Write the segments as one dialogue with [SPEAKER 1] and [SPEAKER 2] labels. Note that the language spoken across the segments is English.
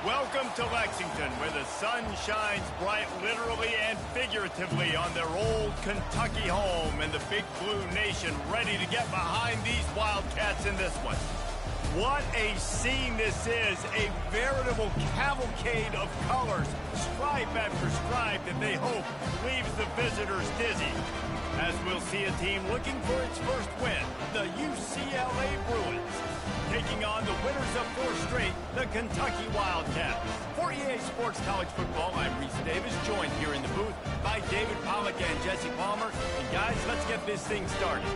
[SPEAKER 1] Welcome to Lexington, where the sun shines bright literally and figuratively on their old Kentucky home, and the Big Blue Nation ready to get behind these Wildcats in this one. What a scene this is, a veritable cavalcade of colors, stripe after stripe, that they hope leaves the visitors dizzy. As we'll see a team looking for its first win, the UCLA Bruins, taking on the winners of 4 straight, the Kentucky Wildcats. For EA Sports College Football, I'm Reese Davis, joined here in the booth by David Pollack and Jesse Palmer. And guys, let's get this thing started.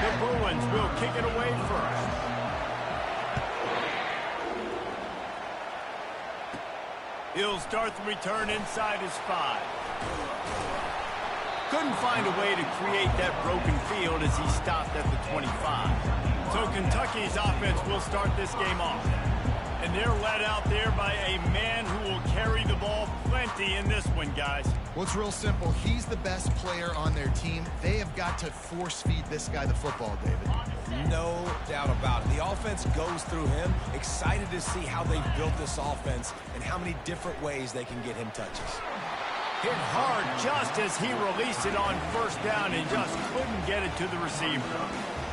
[SPEAKER 1] The Bruins will kick it away first. He'll start the return inside his 5. Couldn't find a way to create that broken field as he stopped at the 25. So Kentucky's offense will start this game off. And they're led out there by a man who will carry the ball plenty in this one, guys.
[SPEAKER 2] Well, it's real simple. He's the best player on their team. They have got to force-feed this guy the football, David.
[SPEAKER 3] No doubt about it. The offense goes through him. Excited to see how they've built this offense and how many different ways they can get him touches.
[SPEAKER 1] Hit hard just as he released it on first down and just couldn't get it to the receiver.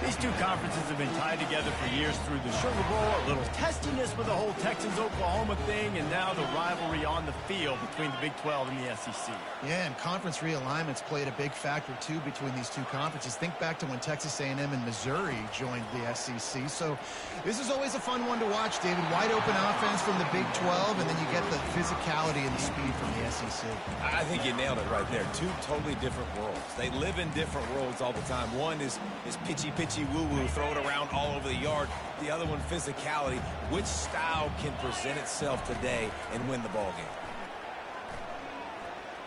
[SPEAKER 1] These two conferences have been tied together for years through the Sugar Bowl, a little testiness with the whole Texas-Oklahoma thing, and now the rivalry on the field between the Big 12 and the SEC.
[SPEAKER 2] Yeah, and conference realignments played a big factor, too, between these two conferences. Think back to when Texas A&M and Missouri joined the SEC. So this is always a fun one to watch, David. Wide-open offense from the Big 12, and then you get the physicality and the speed from the SEC.
[SPEAKER 3] I think you nailed it right there. Two totally different worlds. They live in different worlds all the time. One is pitchy woo-woo, throw it around all over the yard. The other one, physicality. Which style can present itself today and win the ball game?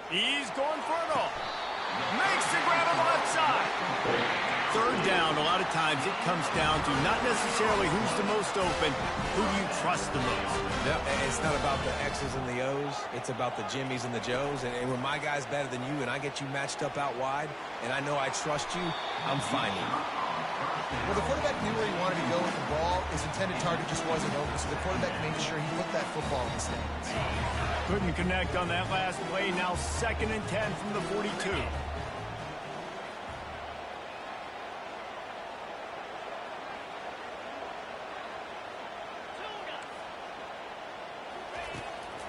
[SPEAKER 1] He's going for it all. Makes the grab on the left side. Third down, a lot of times it comes down to not necessarily who's the most open, who do you trust the most.
[SPEAKER 3] Yep, it's not about the X's and the O's. It's about the Jimmys and the Joes. And when my guy's better than you and I get you matched up out wide and I know I trust you, I'm finding you.
[SPEAKER 2] Well, the quarterback knew where he wanted to go with the ball. His intended target just wasn't open, so the quarterback made sure he put that football in the stands.
[SPEAKER 1] Couldn't connect on that last play. Now 2nd and 10 from the 42.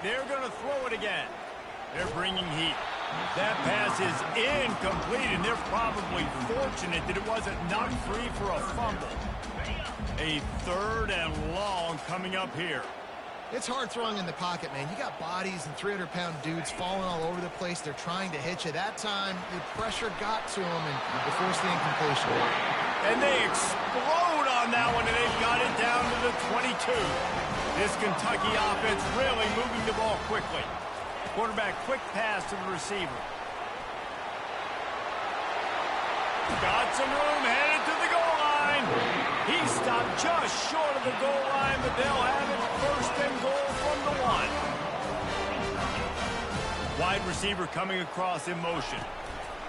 [SPEAKER 1] They're going to throw it again. They're bringing heat. That pass is incomplete, and they're probably fortunate that it wasn't knocked free for a fumble. A 3rd and long coming up here.
[SPEAKER 2] It's hard throwing in the pocket, man. You got bodies and 300-pound dudes falling all over the place. They're trying to hit you. That time, the pressure got to them, and they forced the incompletion.
[SPEAKER 1] And they explode on that one, and they've got it down to the 22. This Kentucky offense really moving the ball quickly. Quarterback quick pass to the receiver. Got some room, headed to the goal line. He stopped just short of the goal line, but they'll have it 1st and goal from the 1. Wide receiver coming across in motion.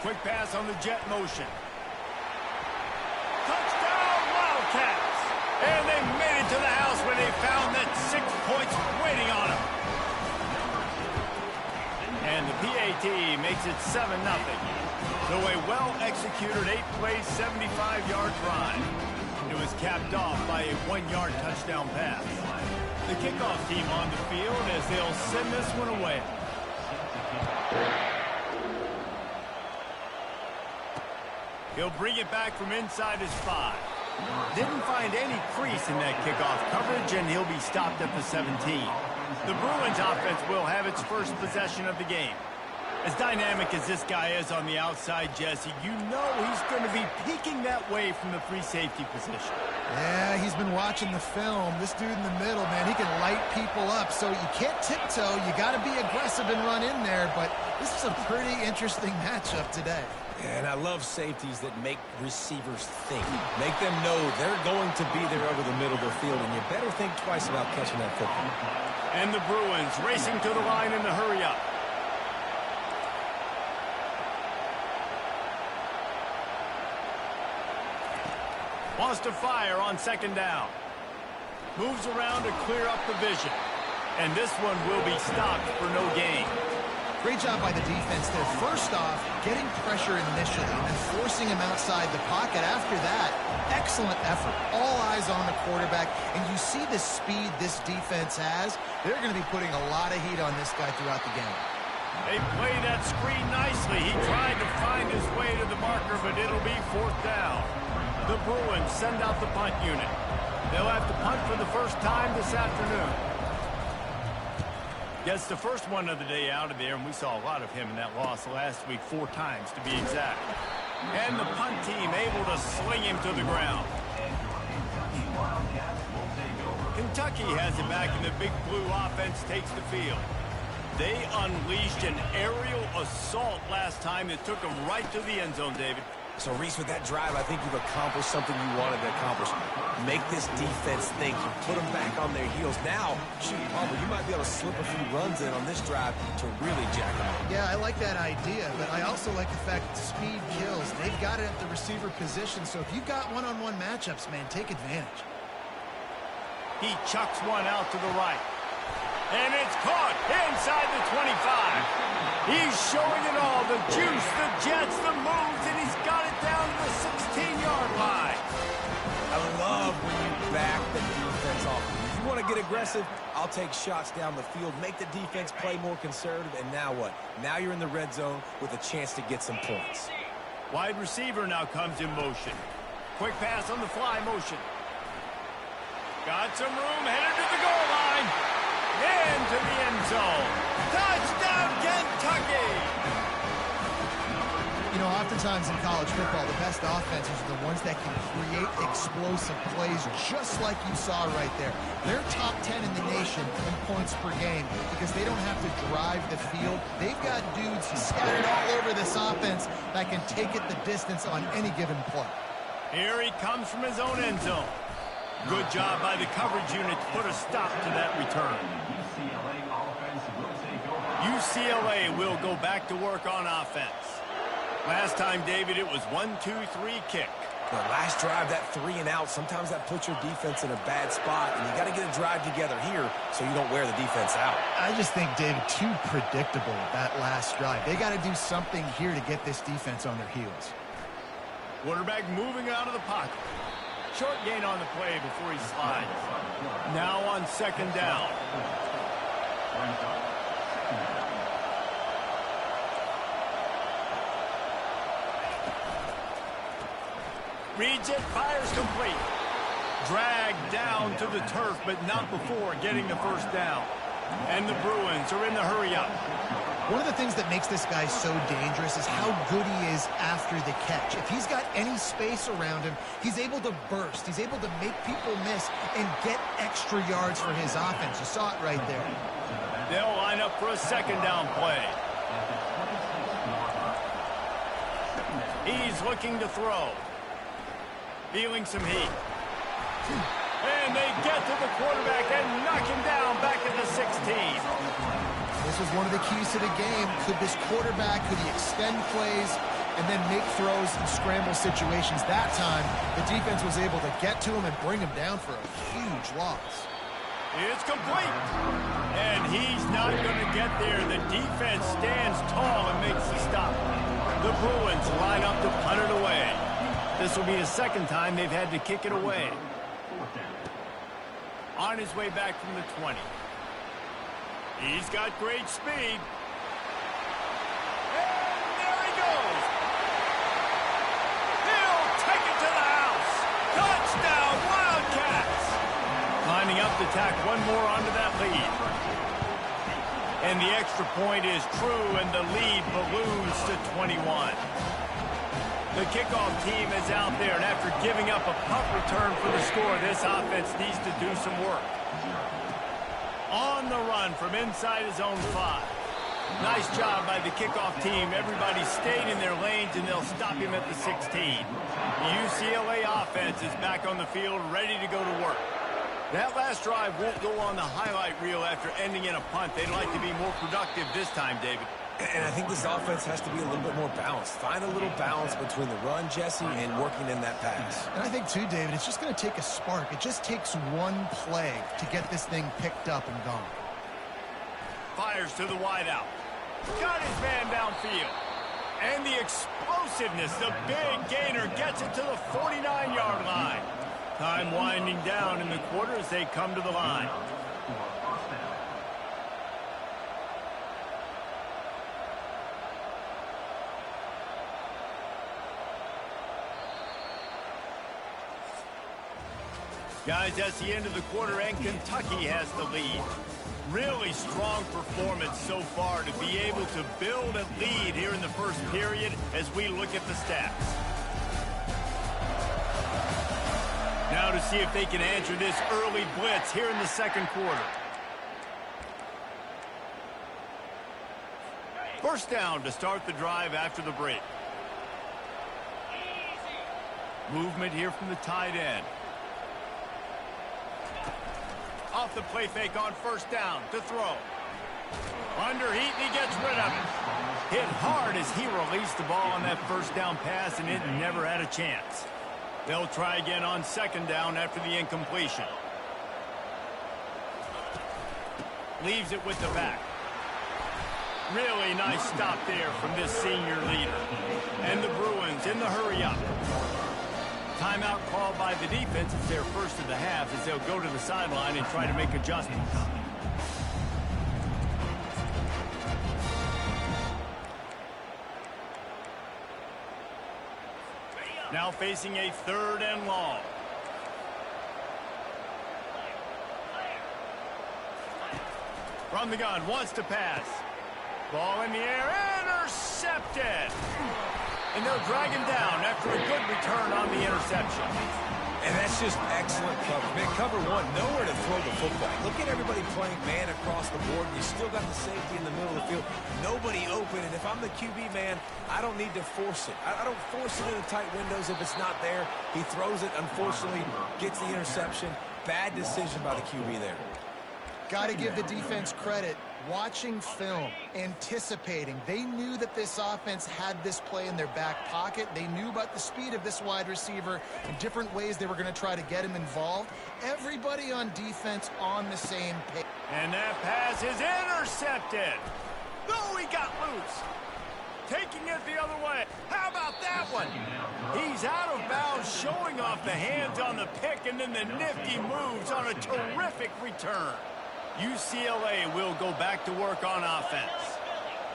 [SPEAKER 1] Quick pass on the jet motion. Touchdown, Wildcats! And they made it to the house when they found that 6 points waiting on them. And the PAT makes it 7-0. So a well-executed 8-play, 75-yard drive. It was capped off by a 1-yard touchdown pass. The kickoff team on the field as they'll send this one away. He'll bring it back from inside his 5. Didn't find any crease in that kickoff coverage, and he'll be stopped at the 17. The Bruins offense will have its first possession of the game. As dynamic as this guy is on the outside, Jesse, you know he's going to be peeking that way from the free safety position.
[SPEAKER 2] Yeah, he's been watching the film. This dude in the middle, man, he can light people up. So you can't tiptoe. You got to be aggressive and run in there. But this is a pretty interesting matchup today.
[SPEAKER 3] And I love safeties that make receivers think. Make them know they're going to be there over the middle of the field, and you better think twice about catching that football.
[SPEAKER 1] And the Bruins racing to the line in the hurry up. Wants to fire on second down. Moves around to clear up the vision. And this one will be stopped for no gain.
[SPEAKER 2] Great job by the defense there. First off, getting pressure initially and then forcing him outside the pocket. After that, excellent effort. All eyes on the quarterback. And you see the speed this defense has. They're going to be putting a lot of heat on this guy throughout the game.
[SPEAKER 1] They play that screen nicely. He tried to find his way to the marker, but it'll be fourth down. The Bruins send out the punt unit. They'll have to punt for the first time this afternoon. Gets the first one of the day out of there, and we saw a lot of him in that loss last week, 4 times to be exact. And the punt team able to sling him to the ground. Kentucky has it back, and the Big Blue offense takes the field. They unleashed an aerial assault last time that took them right to the end zone, David.
[SPEAKER 3] So, Reese, with that drive, I think you've accomplished something you wanted to accomplish. Make this defense think. You put them back on their heels. Now, shoot, Palmer, you might be able to slip a few runs in on this drive to really jack them up.
[SPEAKER 2] Yeah, I like that idea, but I also like the fact that speed kills. They've got it at the receiver position, so if you've got one-on-one matchups, man, take advantage.
[SPEAKER 1] He chucks one out to the right. And it's caught inside the 25. He's showing it all, the juice, the jets, the moves, and he's got it down to the 16-yard line.
[SPEAKER 3] I love when you back the defense off. If you want to get aggressive, I'll take shots down the field, make the defense play more conservative, and now what? Now you're in the red zone with a chance to get some points.
[SPEAKER 1] Wide receiver now comes in motion. Quick pass on the fly motion. Got some room, headed to the goal line. Into the end zone. Touchdown, Kentucky!
[SPEAKER 2] You know, oftentimes in college football, the best offenses are the ones that can create explosive plays just like you saw right there. They're top 10 in the nation in points per game because they don't have to drive the field. They've got dudes scattered all over this offense that can take it the distance on any given play.
[SPEAKER 1] Here he comes from his own end zone. Good job by the coverage unit to put a stop to that return. UCLA will go back to work on offense. Last time, David, it was 1-2-3 kick.
[SPEAKER 3] The last drive, that 3 and out, sometimes that puts your defense in a bad spot, and you got to get a drive together here so you don't wear the defense out.
[SPEAKER 2] I just think, David, too predictable that last drive. They got to do something here to get this defense on their heels.
[SPEAKER 1] Quarterback moving out of the pocket. Short gain on the play before he slides. Now on second down. Reads it, fires complete. Dragged down to the turf, but not before getting the first down. And the Bruins are in the hurry-up.
[SPEAKER 2] One of the things that makes this guy so dangerous is how good he is after the catch. If he's got any space around him, he's able to burst. He's able to make people miss and get extra yards for his offense. You saw it right there.
[SPEAKER 1] They'll line up for a second down play. He's looking to throw. Feeling some heat. And they get to the quarterback and knock him down back at the 16.
[SPEAKER 2] This was one of the keys to the game. Could this quarterback, could he extend plays and then make throws in scramble situations? That time, the defense was able to get to him and bring him down for a huge loss.
[SPEAKER 1] It's complete. And he's not going to get there. The defense stands tall and makes the stop. The Bruins line up to punt it away. This will be the second time they've had to kick it away. On his way back from the 20. He's got great speed. And there he goes. He'll take it to the house. Touchdown, Wildcats. Lining up to tack one more onto that lead. And the extra point is true, and the lead balloons to 21. The kickoff team is out there, and after giving up a punt return for the score, this offense needs to do some work. On the run from inside his own 5. Nice job by the kickoff team. Everybody stayed in their lanes, and they'll stop him at the 16. The UCLA offense is back on the field, ready to go to work. That last drive won't go on the highlight reel after ending in a punt. They'd like to be more productive this time, David.
[SPEAKER 3] And I think this offense has to be a little bit more balanced. Find a little balance between the run, Jesse, and working in that pass.
[SPEAKER 2] And I think, too, David, it's just going to take a spark. It just takes one play to get this thing picked up and gone.
[SPEAKER 1] Fires to the wideout. Got his man downfield. And the explosiveness, the big gainer gets it to the 49-yard line. Time winding down in the quarter as they come to the line. Guys, that's the end of the quarter, and Kentucky has the lead. Really strong performance so far to be able to build a lead here in the first period as we look at the stats. Now to see if they can answer this early blitz here in the second quarter. First down to start the drive after the break. Movement here from the tight end. Off the play fake on first down to throw. Under heat, and he gets rid of it. Hit hard as he released the ball on that first down pass, and it never had a chance. They'll try again on second down after the incompletion. Leaves it with the back. Really nice stop there from this senior leader. And the Bruins in the hurry-up. Timeout called by the defense. It's their first of the half as they'll go to the sideline and try to make adjustments. Now facing a third and long. From the gun, wants to pass. Ball in the air, intercepted. And they'll drag him down after a good return on the interception.
[SPEAKER 3] And that's just excellent cover. Man, cover one, nowhere to throw the football. Look at everybody playing man across the board. You still got the safety in the middle of the field. Nobody open. And if I'm the QB, man, I don't need to force it. I don't force it into tight windows if it's not there. He throws it, unfortunately, gets the interception. Bad decision by the QB there.
[SPEAKER 2] Got to give the defense credit. Watching film, anticipating. They knew that this offense had this play in their back pocket. They knew about the speed of this wide receiver and different ways they were going to try to get him involved. Everybody on defense on the same page.
[SPEAKER 1] And that pass is intercepted. Oh, he got loose. Taking it the other way. How about that one? He's out of bounds, showing off the hands on the pick, and then the nifty moves on a terrific return. UCLA will go back to work on offense.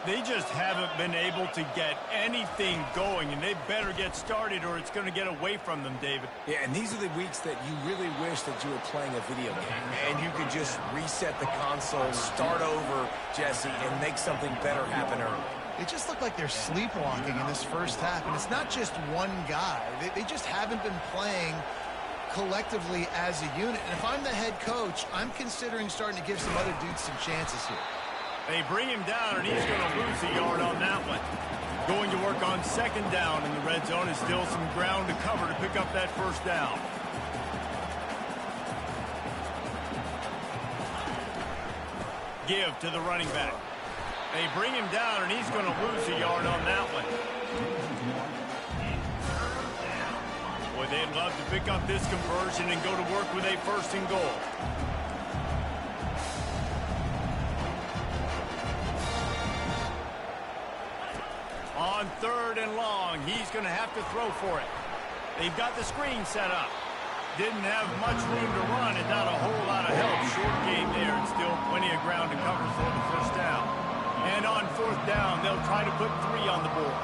[SPEAKER 1] They just haven't been able to get anything going, and they better get started or it's going to get away from them, David.
[SPEAKER 3] Yeah, and these are the weeks that you really wish that you were playing a video game, and you could just reset the console, start over, Jesse, and make something better happen early.
[SPEAKER 2] It just looked like they're sleepwalking in this first half, and it's not just one guy. They just haven't been playing collectively as a unit. And if I'm the head coach, I'm considering starting to give some other dudes some chances here.
[SPEAKER 1] They bring him down, and he's going to lose a yard on that one. Going to work on second down in the red zone is still some ground to cover to pick up that first down. Give to the running back. They bring him down, and he's going to lose a yard on that one. Boy, they'd love to pick up this conversion and go to work with a first and goal. On third and long, he's going to have to throw for it. They've got the screen set up. Didn't have much room to run and not a whole lot of help. Short game there and still plenty of ground to cover for the first down. And on fourth down, they'll try to put 3 on the board.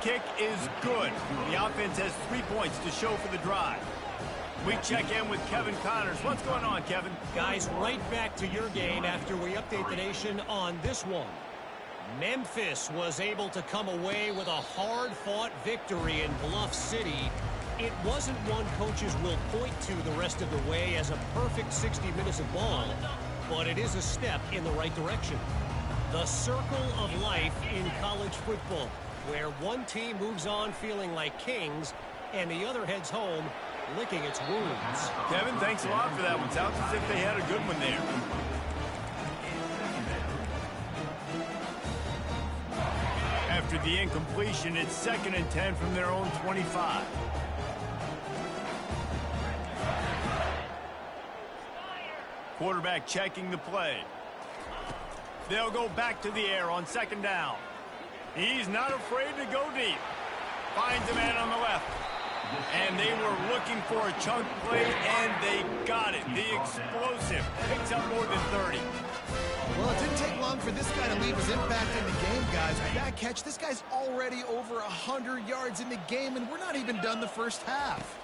[SPEAKER 1] Kick is good. The offense has 3 points to show for the drive. We check in with Kevin Connors. What's going on, Kevin?
[SPEAKER 4] Guys, right back to your game after we update the nation on this one. Memphis was able to come away with a hard-fought victory in Bluff City. It wasn't one coaches will point to the rest of the way as a perfect 60 minutes of ball, but it is a step in the right direction. The circle of life in college football, where one team moves on feeling like kings and the other heads home licking its wounds.
[SPEAKER 1] Kevin, thanks a lot for that one. Sounds as if they had a good one there. with the incompletion. It's 2nd and 10 from their own 25. Quarterback checking the play. They'll go back to the air on 2nd down. He's not afraid to go deep. Finds a man on the left. And they were looking for a chunk play, and they got it. The explosive picks up more than 30.
[SPEAKER 2] Well, it didn't take long for this guy to leave his impact in the game, guys. With that catch, this guy's already over 100 yards in the game, and we're not even done the first half.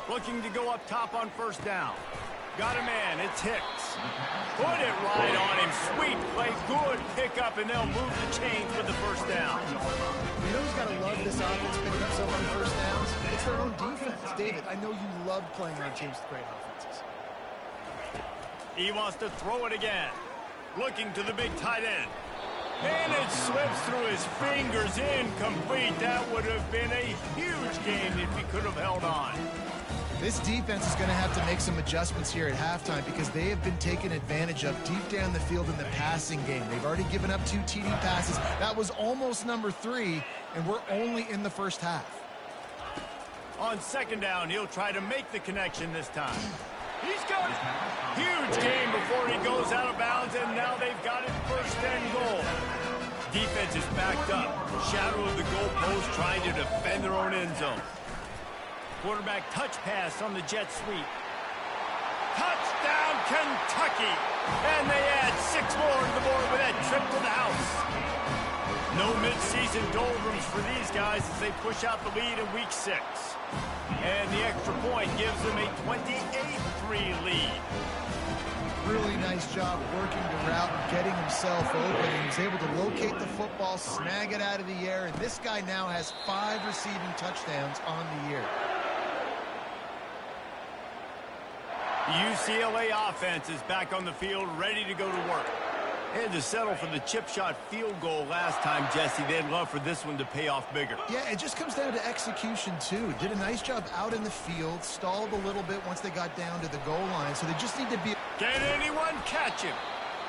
[SPEAKER 1] Looking to go up top on 1st down. Got a man. It's Hicks. Put it right on him. Sweet play. Good pickup, and they'll move the chains with the 1st down.
[SPEAKER 2] You know who's got to love this offense picking up so many 1st downs? It's their own defense. David, I know you love playing on teams with great offenses.
[SPEAKER 1] He wants to throw it again. Looking to the big tight end. And it slips through his fingers. Incomplete. That would have been a huge game if he could have held on.
[SPEAKER 2] This defense is going to have to make some adjustments here at halftime because they have been taken advantage of deep down the field in the passing game. They've already given up 2 TD passes. That was almost number 3, and we're only in the first half.
[SPEAKER 1] On 2nd down, he'll try to make the connection this time. He's got it. Huge game before he goes out of bounds, and now they've got it 1st and goal. Defense is backed up. Shadow of the goalpost trying to defend their own end zone. Quarterback touch pass on the jet sweep. Touchdown, Kentucky! And they add 6 more to the board with that trip to the house. No midseason doldrums for these guys as they push out the lead in week 6. And the extra point gives them a 28-3 lead.
[SPEAKER 2] Really nice job working the route and getting himself open. He was able to locate the football, snag it out of the air, and this guy now has 5 receiving touchdowns on the year.
[SPEAKER 1] UCLA offense is back on the field, ready to go to work. They had to settle for the chip shot field goal last time, Jesse. They'd love for this one to pay off bigger.
[SPEAKER 2] Yeah, it just comes down to execution, too. Did a nice job out in the field, stalled a little bit once they got down to the goal line, so they just need to be...
[SPEAKER 1] Can anyone catch him?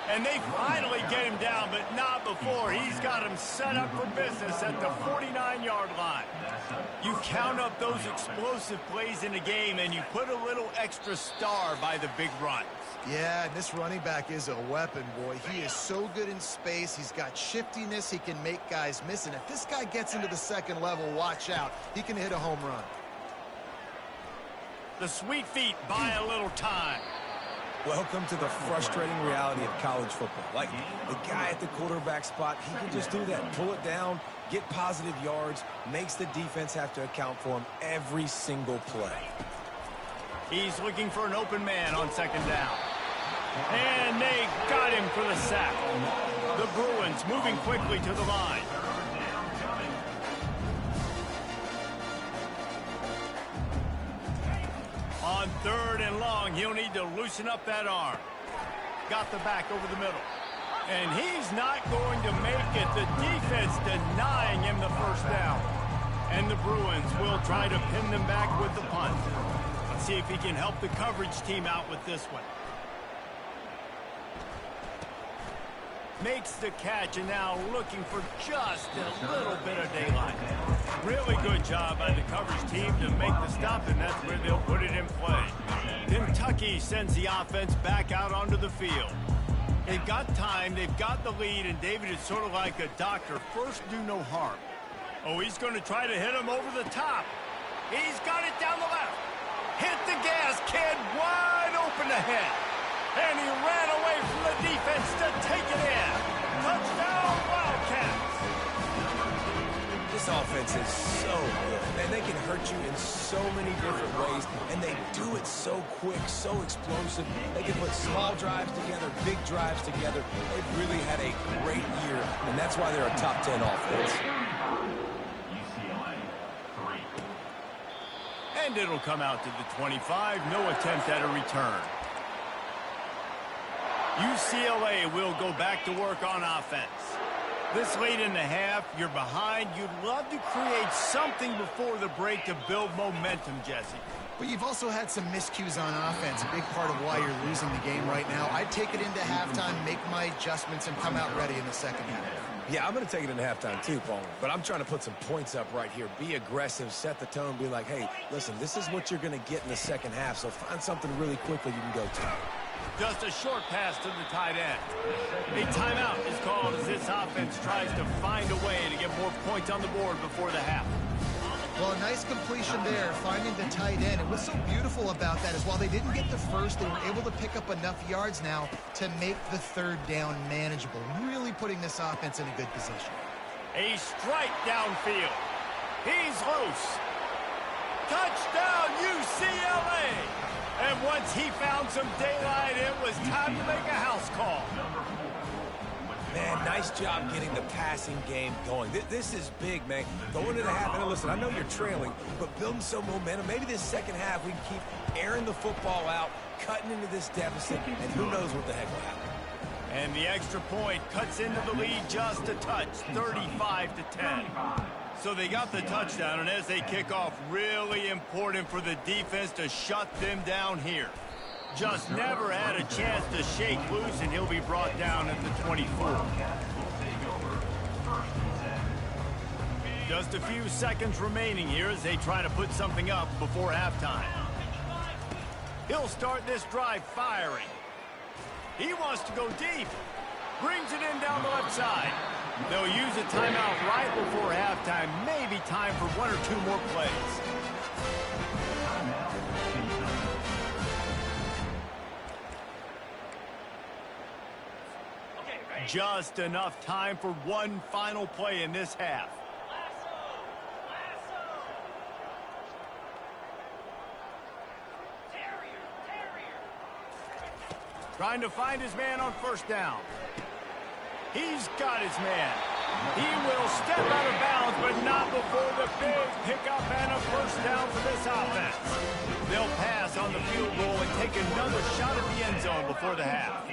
[SPEAKER 1] And they finally get him down, but not before. He's got him set up for business at the 49-yard line. You count up those explosive plays in the game, and you put a little extra star by the big runs.
[SPEAKER 2] Yeah, and this running back is a weapon, boy. He is so good in space. He's got shiftiness. He can make guys miss. And if this guy gets into the 2nd level, watch out. He can hit a home run.
[SPEAKER 1] The sweet feet buy a little time.
[SPEAKER 3] Welcome to the frustrating reality of college football. Like, the guy at the quarterback spot, he can just do that. Pull it down, get positive yards, makes the defense have to account for him every single play.
[SPEAKER 1] He's looking for an open man on 2nd down. And they got him for the sack. The Bruins moving quickly to the line. On 3rd and long, he'll need to loosen up that arm. Got the back over the middle. And he's not going to make it. The defense denying him the 1st down. And the Bruins will try to pin them back with the punt. Let's see if he can help the coverage team out with this one. Makes the catch, and now looking for just a little bit of daylight. Really good job by the coverage team to make the stop, and that's where they'll put it in play. Kentucky sends the offense back out onto the field. They've got time, they've got the lead, and David is sort of like a doctor. First, do no harm. Oh, he's going to try to hit him over the top. He's got it down the left. Hit the gas, kid, wide open ahead. And he ran away from the defense to take it in. Touchdown, Wildcats.
[SPEAKER 3] This offense is so good. Man, they can hurt you in so many different ways, and they do it so quick, so explosive. They can put small drives together, big drives together. They've really had a great year, and that's why they're a top 10 offense.
[SPEAKER 1] And it'll come out to the 25. No attempt at a return. UCLA will go back to work on offense. This late in the half, you're behind. You'd love to create something before the break to build momentum, Jesse.
[SPEAKER 2] But you've also had some miscues on offense, a big part of why you're losing the game right now. I'd take it into halftime, make my adjustments, and come out ready in the second half.
[SPEAKER 3] Yeah, I'm going to take it into halftime too, Paul. But I'm trying to put some points up right here. Be aggressive, set the tone, be like, hey, listen, this is what you're going to get in the second half, so find something really quickly you can go to.
[SPEAKER 1] Just a short pass to the tight end. A timeout is called as this offense tries to find a way to get more points on the board before the half.
[SPEAKER 2] Well, a nice completion there, finding the tight end. And what's so beautiful about that is while they didn't get the first, they were able to pick up enough yards now to make the third down manageable, really putting this offense in a good position.
[SPEAKER 1] A strike downfield. He's loose. Touchdown, UCLA! And once he found some daylight, it was time to make a house call.
[SPEAKER 3] Man, nice job getting the passing game going. This is big, man. Going into the half, and listen, I know you're trailing, but building some momentum. Maybe this second half we can keep airing the football out, cutting into this deficit, and who knows what the heck will happen.
[SPEAKER 1] And the extra point cuts into the lead just a touch, 35-10. So they got the touchdown, and as they kick off, really important for the defense to shut them down here. Just never had a chance to shake loose, and he'll be brought down at the 24. Just a few seconds remaining here as they try to put something up before halftime. He'll start this drive firing. He wants to go deep. Brings it in down the left side. They'll use a timeout right before halftime. Maybe time for one or two more plays. Just enough time for one final play in this half. Trying to find his man on first down. He's got his man. He will step out of bounds, but not before the big pickup and a first down for this offense. They'll pass on the field goal and take another shot at the end zone before the half.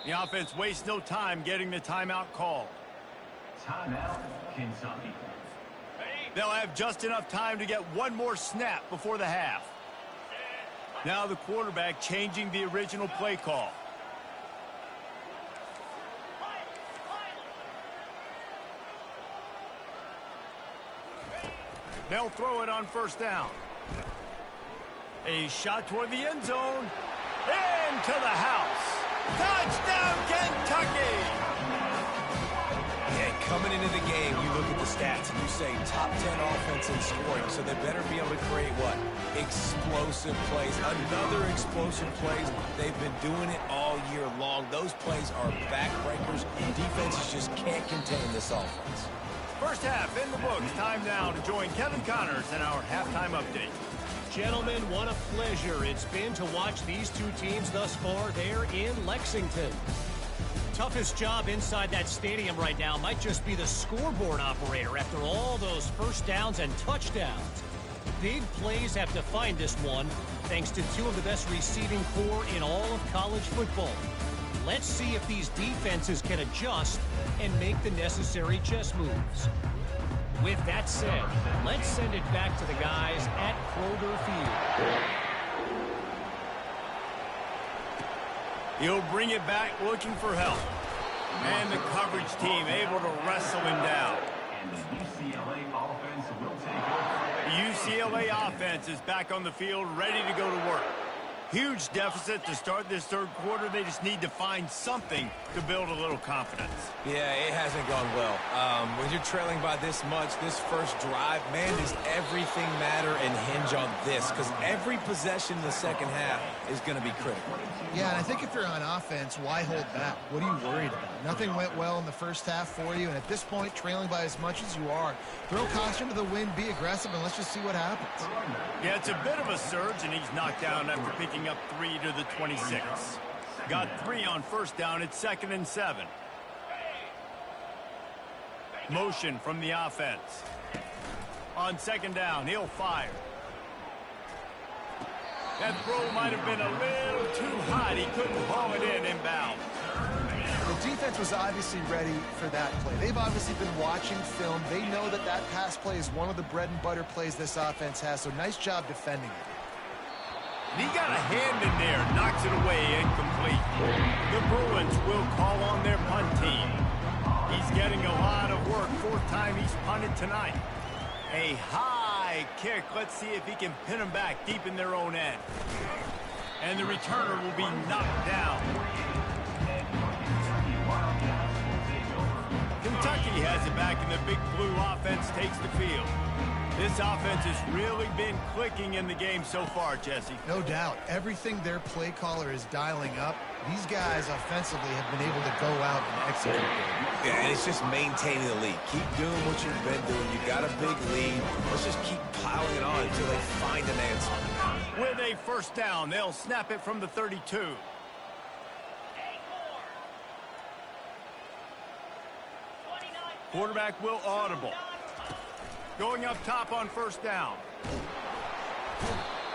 [SPEAKER 1] The offense wastes no time getting the timeout called.
[SPEAKER 5] Timeout, Kentucky.
[SPEAKER 1] They'll have just enough time to get one more snap before the half. Now the quarterback changing the original play call. They'll throw it on first down. A shot toward the end zone. Into the house. Touchdown, Kentucky!
[SPEAKER 3] Yeah, coming into the game, you look at the stats and you say top 10 offense in scoring, so they better be able to create what? Explosive plays. Another explosive plays. They've been doing it all year long. Those plays are backbreakers. Defenses just can't contain this offense.
[SPEAKER 1] First half in the books. Time now to join Kevin Connors in our halftime update.
[SPEAKER 4] Gentlemen, what a pleasure it's been to watch these two teams thus far there in Lexington. Toughest job inside that stadium right now might just be the scoreboard operator after all those first downs and touchdowns. Big plays have defined this one, thanks to two of the best receiving corps in all of college football. Let's see if these defenses can adjust and make the necessary chess moves. With that said, let's send it back to the guys at Kroger Field.
[SPEAKER 1] He'll bring it back looking for help. And the coverage team able to wrestle him down.
[SPEAKER 5] And the UCLA offense will take over.
[SPEAKER 1] The UCLA offense is back on the field, ready to go to work. Huge deficit to start this third quarter. They just need to find something to build a little confidence.
[SPEAKER 3] Yeah, it hasn't gone well. When you're trailing by this much, this first drive, man, does everything matter and hinge on this? Because every possession in the second half is going to be critical.
[SPEAKER 2] Yeah, and I think if you're on offense, why hold back? What are you worried about? Nothing went well in the first half for you, and at this point, trailing by as much as you are, throw caution to the wind, be aggressive, and let's just see what happens.
[SPEAKER 1] Yeah, it's a bit of a surge, and he's knocked down after picking up 3 to the 26. Got 3 on first down. It's 2nd and 7. Motion from the offense. On second down, he'll fire. That throw might have been a little too hot. He couldn't haul it in inbound.
[SPEAKER 2] The defense defense was obviously ready for that play. They've obviously been watching film. They know that that pass play is one of the bread and butter plays this offense has, so nice job defending it.
[SPEAKER 1] He got a hand in there, knocks it away, incomplete. The Bruins will call on their punt team. He's getting a lot of work, fourth time he's punted tonight. A high kick. Let's see if he can pin them back deep in their own end. And the returner will be knocked down. Kentucky has it back, and the Big Blue offense takes the field. This offense has really been clicking in the game so far, Jesse.
[SPEAKER 2] No doubt. Everything their play caller is dialing up, these guys offensively have been able to go out and execute.
[SPEAKER 3] Yeah, and it's just maintaining the lead. Keep doing what you've been doing. You got a big lead. Let's just keep piling it on until they find an answer.
[SPEAKER 1] With a first down, they'll snap it from the 32. Quarterback will audible. Going up top on first down.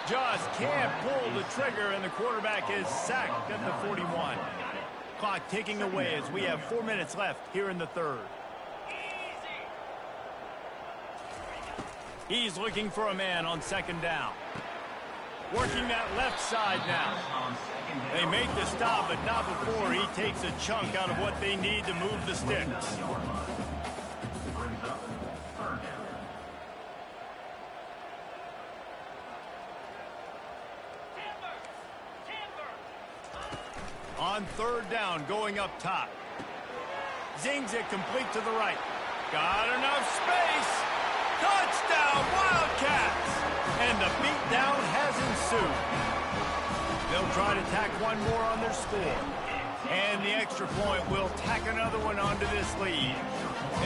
[SPEAKER 1] Just can't pull the trigger, and the quarterback is sacked at the 41. Clock ticking away as we have 4 minutes left here in the third. He's looking for a man on second down. Working that left side now. They make the stop, but not before he takes a chunk out of what they need to move the sticks. On third down, going up top. Zings it complete to the right. Got enough space. Touchdown, Wildcats! And the beatdown has ensued. They'll try to tack one more on their score. And the extra point will tack another one onto this lead.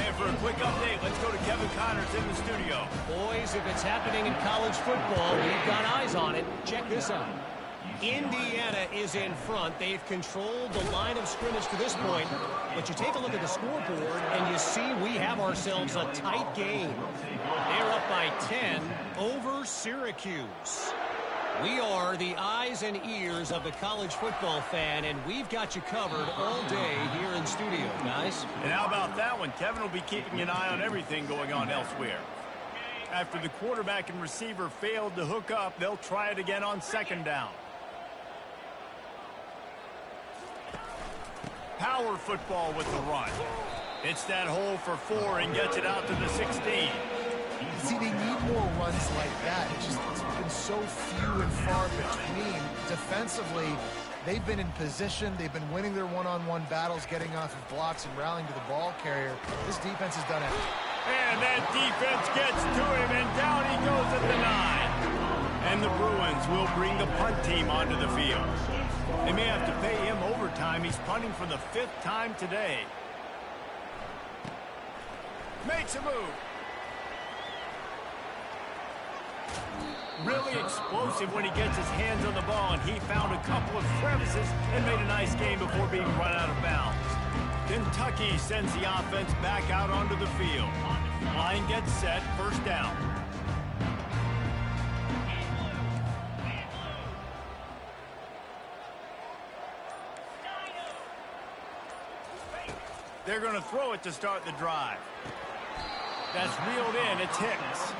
[SPEAKER 1] And for a quick update, let's go to Kevin Connors in the studio.
[SPEAKER 4] Boys, if it's happening in college football, we've got eyes on it. Check this out. Indiana is in front. They've controlled the line of scrimmage to this point. But you take a look at the scoreboard, and you see we have ourselves a tight game. They're up by 10 over Syracuse. We are the eyes and ears of the college football fan, and we've got you covered all day here in studio, guys.
[SPEAKER 1] And how about that one? Kevin will be keeping an eye on everything going on elsewhere. After the quarterback and receiver failed to hook up, they'll try it again on second down. Power football with the run. It's that hole for 4 and gets it out to the 16.
[SPEAKER 2] See, they need more runs like that. It's been so few and far between. Defensively, they've been in position. They've been winning their one-on-one battles, getting off of blocks and rallying to the ball carrier. This defense has done it.
[SPEAKER 1] And that defense gets to him, and down he goes at the 9. And the Bruins will bring the punt team onto the field. They may have to pay him overtime. He's punting for the 5th time today. Makes a move. Really explosive when he gets his hands on the ball, and he found a couple of crevices and made a nice game before being run out of bounds. Kentucky sends the offense back out onto the field. Line gets set, first down. They're going to throw it to start the drive. That's reeled in. It's Hicks.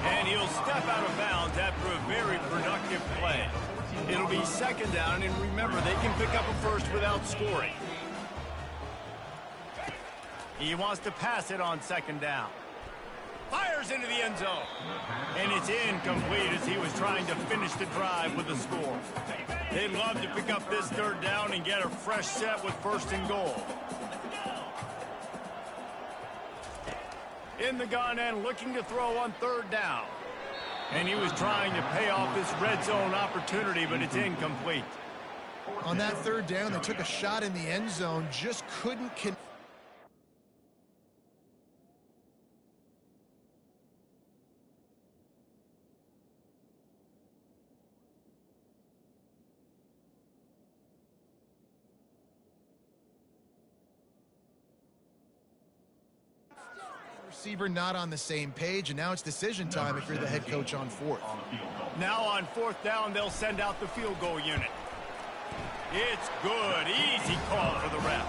[SPEAKER 1] And he'll step out of bounds after a very productive play. It'll be second down, and remember, they can pick up a first without scoring. He wants to pass it on second down. Fires into the end zone. And it's incomplete as he was trying to finish the drive with a score. They'd love to pick up this third down and get a fresh set with first and goal. In the gun and looking to throw on third down. And he was trying to pay off this red zone opportunity, but it's incomplete.
[SPEAKER 2] On that third down, they took a shot in the end zone, just couldn't connect. Receiver not on the same page, and now it's decision time if you're the head coach on fourth.
[SPEAKER 1] Now on fourth down, they'll send out the field goal unit. It's good. Easy call for the ref.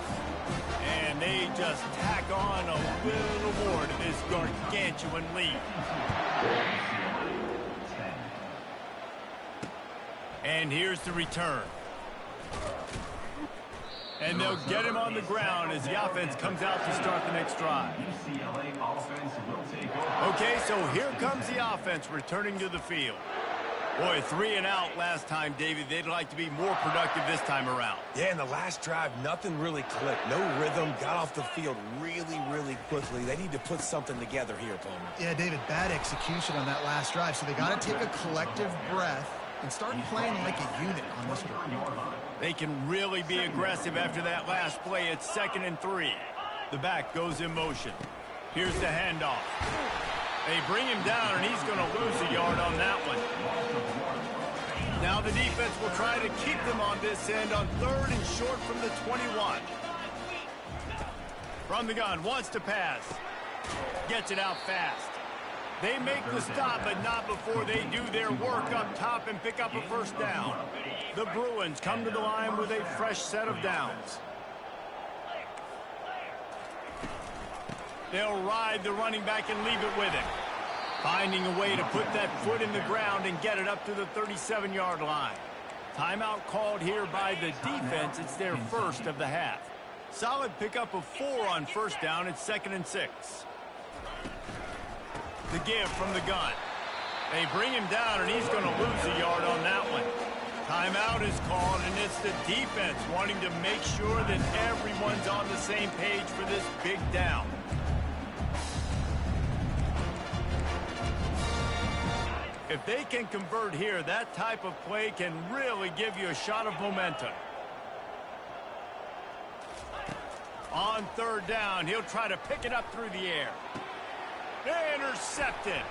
[SPEAKER 1] just tack on a little more to this gargantuan lead. And here's the return. And they'll get him on the ground as the offense comes out to start the next drive. Okay, so here comes the offense returning to the field. Boy, 3 and out last time, David. They'd like to be more productive this time around.
[SPEAKER 3] Yeah, in the last drive, nothing really clicked. No rhythm, got off the field really quickly. They need to put something together here, Palmer.
[SPEAKER 2] Yeah, David, bad execution on that last drive, so they got to take a collective breath and start playing like a unit on this one.
[SPEAKER 1] They can really be aggressive after that last play. It's 2nd and 3. The back goes in motion. Here's the handoff. They bring him down, and he's going to lose a yard on that one. Now the defense will try to keep them on this end on 3rd and short from the 21. From the gun, wants to pass. Gets it out fast. They make the stop, but not before they do their work up top and pick up a first down. The Bruins come to the line with a fresh set of downs. They'll ride the running back and leave it with him. Finding a way to put that foot in the ground and get it up to the 37-yard line. Timeout called here by the defense. It's their first of the half. Solid pickup of 4 on first down. It's 2nd and 6. The give from the gun. They bring him down, and he's going to lose a yard on that one. Timeout is called, and it's the defense wanting to make sure that everyone's on the same page for this big down. If they can convert here, that type of play can really give you a shot of momentum. On 3rd down, he'll try to pick it up through the air. Intercepted.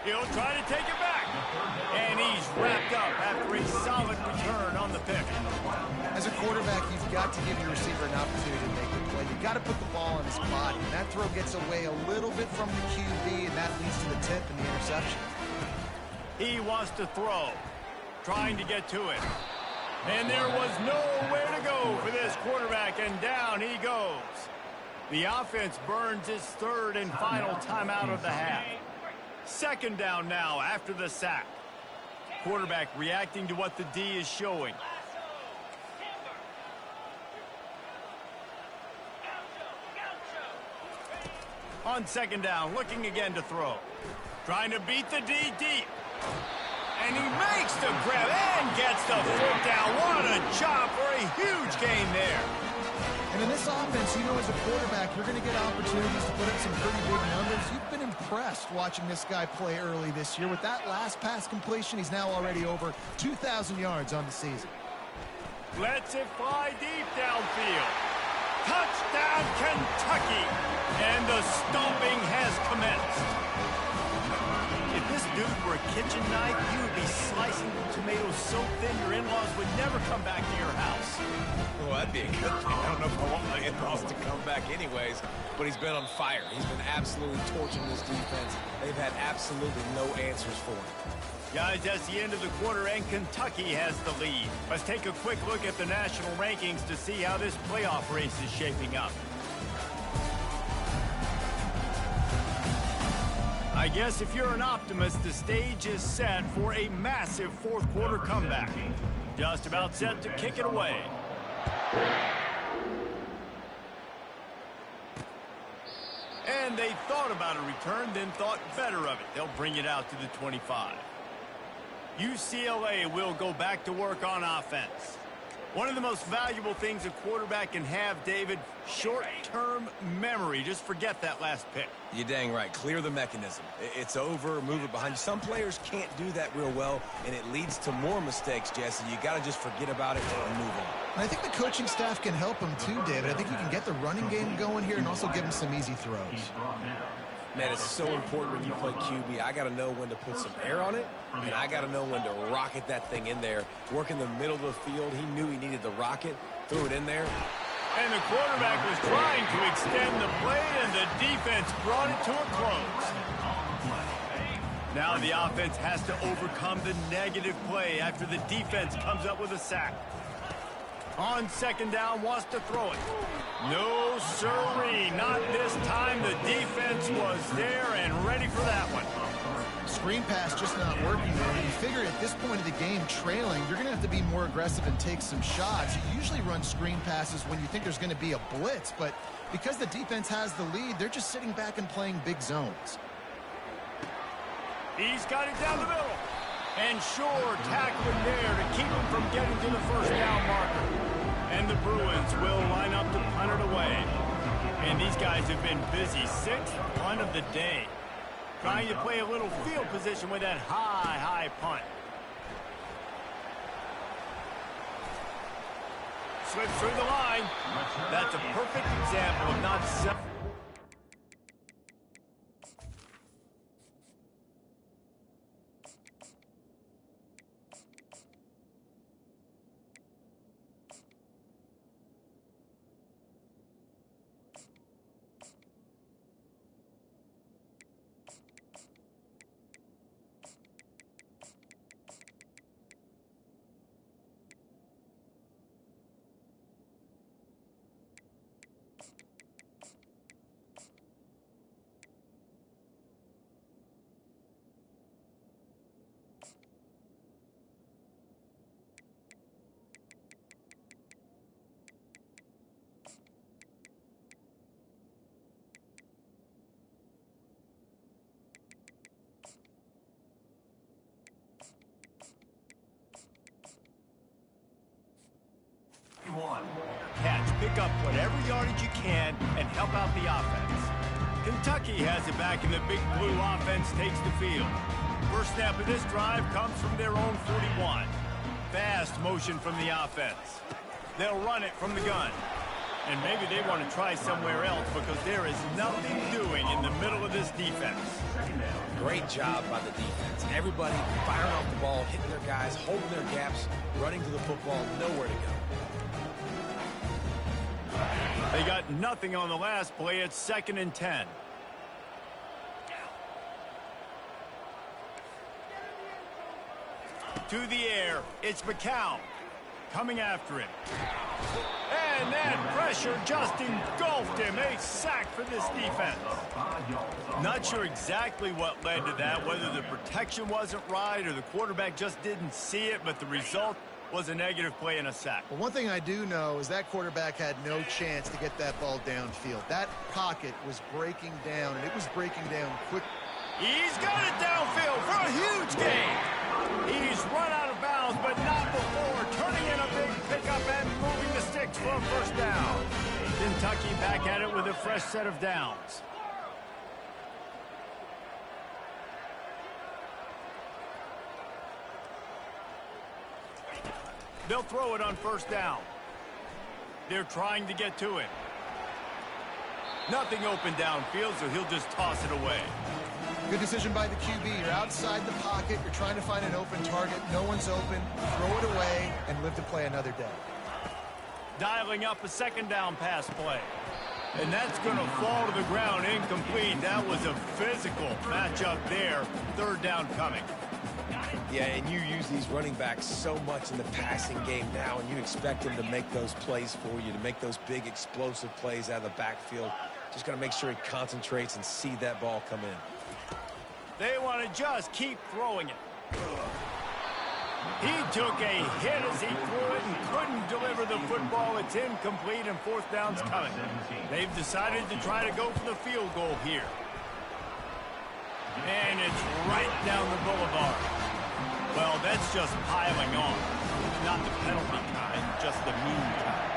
[SPEAKER 1] He'll try to take it back. And he's wrapped up after a solid return on the pick.
[SPEAKER 2] As a quarterback, you've got to give your receiver an opportunity to make the play. You've got to put the ball on his body. And that throw gets away a little bit from the QB, and that leads to the tip and the interception.
[SPEAKER 1] He wants to throw, trying to get to it. And there was nowhere to go for this quarterback, and down he goes. The offense burns its 3rd and final timeout of the half. 2nd down now after the sack. Quarterback reacting to what the D is showing. On 2nd down, looking again to throw. Trying to beat the D deep. And he makes the grab and gets the foot down. What a job for a huge gain there.
[SPEAKER 2] And in this offense, you know, as a quarterback, you're going to get opportunities to put up some pretty big numbers. You've been impressed watching this guy play early this year. With that last pass completion, he's now already over 2,000 yards on the season.
[SPEAKER 1] Lets it fly deep downfield. Touchdown, Kentucky. And the stomping has commenced. If this dude were a kitchen knife, you would be slicing tomatoes so thin your in-laws would never come back to your house.
[SPEAKER 3] Well, that'd be a good thing. I don't know if I want my in-laws to come back anyways, but he's been on fire. He's been absolutely torching this defense. They've had absolutely no answers for him.
[SPEAKER 1] Guys, that's the end of the quarter, and Kentucky has the lead. Let's take a quick look at the national rankings to see how this playoff race is shaping up. I guess if you're an optimist, the stage is set for a massive 4th quarter comeback. Just about set to kick it away. And they thought about a return, then thought better of it. They'll bring it out to the 25. UCLA will go back to work on offense. One of the most valuable things a quarterback can have, David, short-term memory. Just forget that last pick.
[SPEAKER 3] You're dang right. Clear the mechanism. It's over, move it behind you. Some players can't do that real well, and it leads to more mistakes, Jesse. You got to just forget about it and move on.
[SPEAKER 2] And I think the coaching staff can help him too, David. I think you can get the running game going here and also give him some easy throws.
[SPEAKER 3] Man, it's so important when you play QB. I got to know when to put some air on it, and I got to know when to rocket that thing in there. Work in the middle of the field. He knew he needed the rocket, threw it in there.
[SPEAKER 1] And the quarterback was trying to extend the play, and the defense brought it to a close. Now the offense has to overcome the negative play after the defense comes up with a sack. On 2nd down, wants to throw it. No, sirree, not this time. The defense was there and ready for that one.
[SPEAKER 2] Screen pass just not working there. You figure at this point of the game, trailing, you're going to have to be more aggressive and take some shots. You usually run screen passes when you think there's going to be a blitz, but because the defense has the lead, they're just sitting back and playing big zones.
[SPEAKER 1] He's got it down the middle. And sure, tackling there to keep him from getting to the first down marker. And the Bruins will line up to punt it away. And these guys have been busy. Sixth punt of the day. Trying to play a little field position with that high punt. Slips through the line. That's a perfect example of not selling. Catch, pick up whatever yardage you can, and help out the offense. Kentucky has it back, and the Big Blue offense takes the field. First snap of this drive comes from their own 41. Fast motion from the offense. They'll run it from the gun. And maybe they want to try somewhere else because there is nothing doing in the middle of this defense.
[SPEAKER 3] Great job by the defense. Everybody firing off the ball, hitting their guys, holding their gaps, running to the football, nowhere to go.
[SPEAKER 1] They got nothing on the last play. It's 2nd and 10. To the air. It's McCown coming after him. And that pressure just engulfed him. A sack for this defense. Not sure exactly what led to that, whether the protection wasn't right or the quarterback just didn't see it, but the result was a negative play and a sack.
[SPEAKER 2] Well, one thing I do know is that quarterback had no chance to get that ball downfield. That pocket was breaking down, and it was breaking down quick.
[SPEAKER 1] He's got it downfield for a huge gain. He's run out of bounds, but not before turning in a big pickup and moving the sticks for a first down. Kentucky back at it with a fresh set of downs. They'll throw it on first down. They're trying to get to it. Nothing open downfield, so he'll just toss it away.
[SPEAKER 2] Good decision by the QB. You're outside the pocket. You're trying to find an open target. No one's open. Throw it away and live to play another day.
[SPEAKER 1] Dialing up a 2nd down pass play. And that's going to fall to the ground incomplete. That was a physical matchup there. 3rd down coming.
[SPEAKER 3] Yeah, and you use these running backs so much in the passing game now, and you expect them to make those plays for you, to make those big explosive plays out of the backfield. Just got to make sure he concentrates and see that ball come in.
[SPEAKER 1] They want to just keep throwing it. He took a hit as he threw it and couldn't deliver the football. It's incomplete and 4th down's coming. They've decided to try to go for the field goal here. And it's right down the boulevard. Well, that's just piling on. Not the penalty kind, just the mean kind.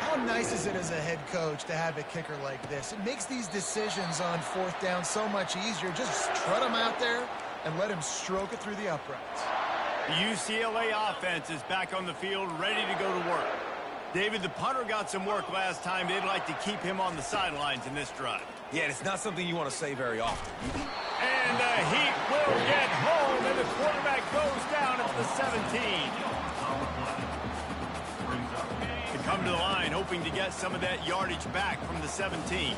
[SPEAKER 2] How nice is it as a head coach to have a kicker like this? It makes these decisions on 4th down so much easier. Just trot him out there and let him stroke it through the uprights.
[SPEAKER 1] The UCLA offense is back on the field, ready to go to work. David, the punter got some work last time. They'd like to keep him on the sidelines in this drive.
[SPEAKER 3] Yeah, it's not something you want to say very often.
[SPEAKER 1] And the Heat will get home, and the quarterback goes down at the 17. To come to the line, hoping to get some of that yardage back from the 17.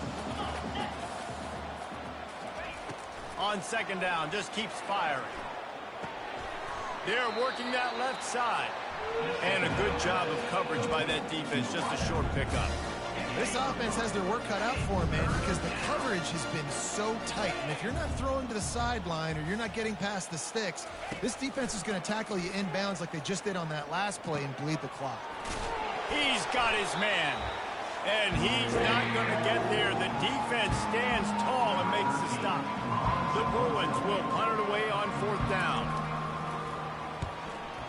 [SPEAKER 1] On 2nd down, just keeps firing. They're working that left side. And a good job of coverage by that defense, just a short pickup.
[SPEAKER 2] This offense has their work cut out for them, man, because the coverage has been so tight. And if you're not throwing to the sideline or you're not getting past the sticks, this defense is going to tackle you inbounds like they just did on that last play and bleed the clock.
[SPEAKER 1] He's got his man, and he's not going to get there. The defense stands tall and makes the stop. The Bruins will punt it away on 4th down.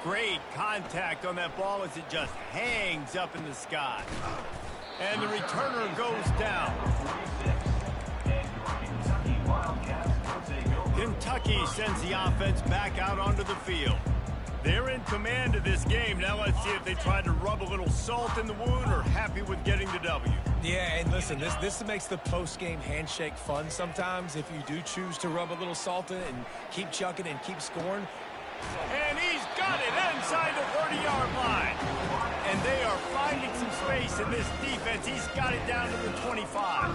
[SPEAKER 1] Great contact on that ball as it just hangs up in the sky. And the returner goes down. Kentucky sends the offense back out onto the field. They're in command of this game. Now let's see if they try to rub a little salt in the wound or happy with getting the W.
[SPEAKER 3] Yeah, and listen, this makes the post-game handshake fun sometimes if you do choose to rub a little salt in it and keep chucking and keep scoring.
[SPEAKER 1] And he's got it inside the 30-yard line. And they are finding some space in this defense. He's got it down to the 25.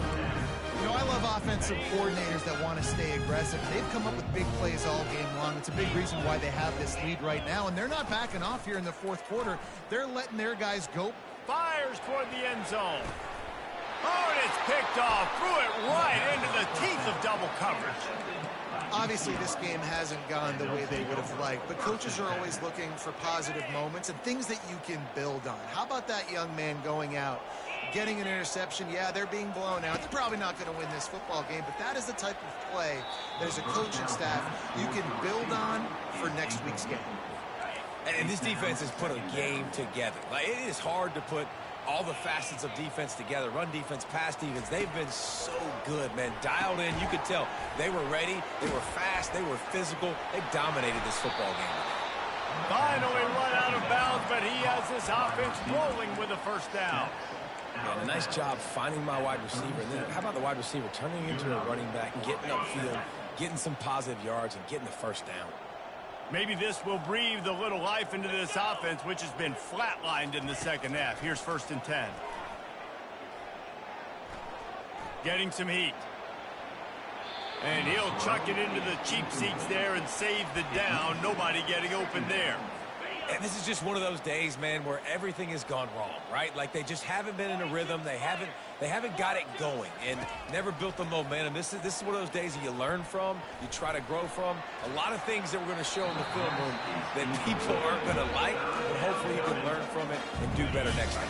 [SPEAKER 2] You know, I love offensive coordinators that want to stay aggressive. They've come up with big plays all game long. It's a big reason why they have this lead right now. And they're not backing off here in the 4th quarter. They're letting their guys go.
[SPEAKER 1] Fires toward the end zone. Oh, and it's picked off. Threw it right into the teeth of double coverage.
[SPEAKER 2] Obviously, this game hasn't gone the way they would have liked, but coaches are always looking for positive moments and things that you can build on. How about that young man going out, getting an interception? Yeah, they're being blown out. They're probably not going to win this football game, but that is the type of play that as a coaching staff you can build on for next week's game.
[SPEAKER 3] And this defense has put a game together. Like, it is hard to put all the facets of defense together. Run defense, pass defense. They've been so good, man. Dialed in. You could tell they were ready. They were fast. They were physical. They dominated this football game.
[SPEAKER 1] Finally run out of bounds, but he has this offense rolling with a 1st down.
[SPEAKER 3] And a nice job finding my wide receiver. And then how about the wide receiver turning into a running back, getting upfield, getting some positive yards, and getting the 1st down.
[SPEAKER 1] Maybe this will breathe a little life into this offense, which has been flatlined in the 2nd half. Here's 1st and 10. Getting some heat. And he'll chuck it into the cheap seats there and save the down. Nobody getting open there.
[SPEAKER 3] And this is just one of those days, man, where everything has gone wrong, right? Like they just haven't been in a rhythm. They haven't got it going and never built the momentum. This is one of those days that you learn from, you try to grow from. A lot of things that we're going to show in the film room that people aren't going to like, but hopefully you can learn from it and do better next time.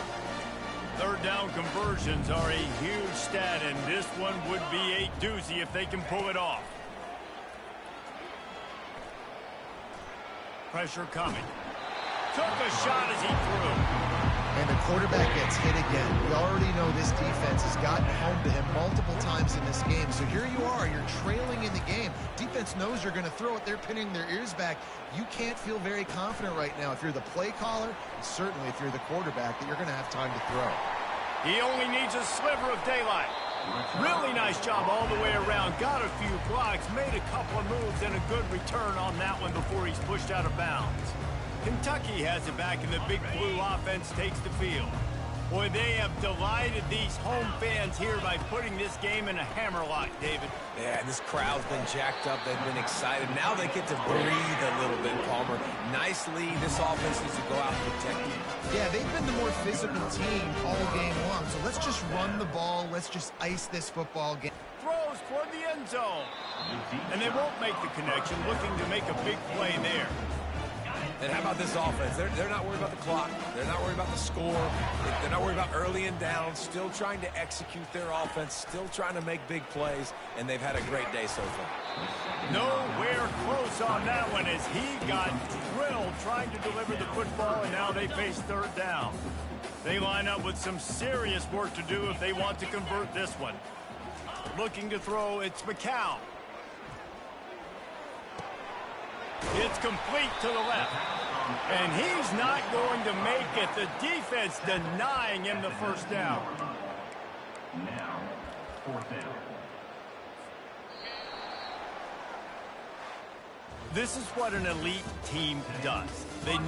[SPEAKER 1] 3rd down conversions are a huge stat, and this one would be a doozy if they can pull it off. Pressure coming. Took a shot as he threw.
[SPEAKER 2] And the quarterback gets hit again. We already know this defense has gotten home to him multiple times in this game. So here you are. You're trailing in the game. Defense knows you're going to throw it. They're pinning their ears back. You can't feel very confident right now if you're the play caller, and certainly if you're the quarterback, that you're going to have time to throw.
[SPEAKER 1] He only needs a sliver of daylight. Really nice job all the way around. Got a few blocks, made a couple of moves, and a good return on that one before he's pushed out of bounds. Kentucky has it back, and the Big Blue offense takes the field. Boy, they have delighted these home fans here by putting this game in a hammerlock, David.
[SPEAKER 3] Yeah, and this crowd's been jacked up. They've been excited. Now they get to breathe a little bit, Palmer. Nice lead. This offense needs to go out and protect you.
[SPEAKER 2] Yeah, they've been the more physical team all game long. So let's just run the ball. Let's just ice this football game.
[SPEAKER 1] Throws toward the end zone. And they won't make the connection, looking to make a big play there.
[SPEAKER 3] And how about this offense? They're not worried about the clock. They're not worried about the score. They're not worried about early and down. Still trying to execute their offense. Still trying to make big plays. And they've had a great day so far.
[SPEAKER 1] Nowhere close on that one as he got drilled trying to deliver the football, and now they face 3rd down. They line up with some serious work to do if they want to convert this one. Looking to throw, it's McCown. It's complete to the left. And he's not going to make it. The defense denying him the 1st down.
[SPEAKER 5] Now, 4th down.
[SPEAKER 1] This is what an elite team does. They know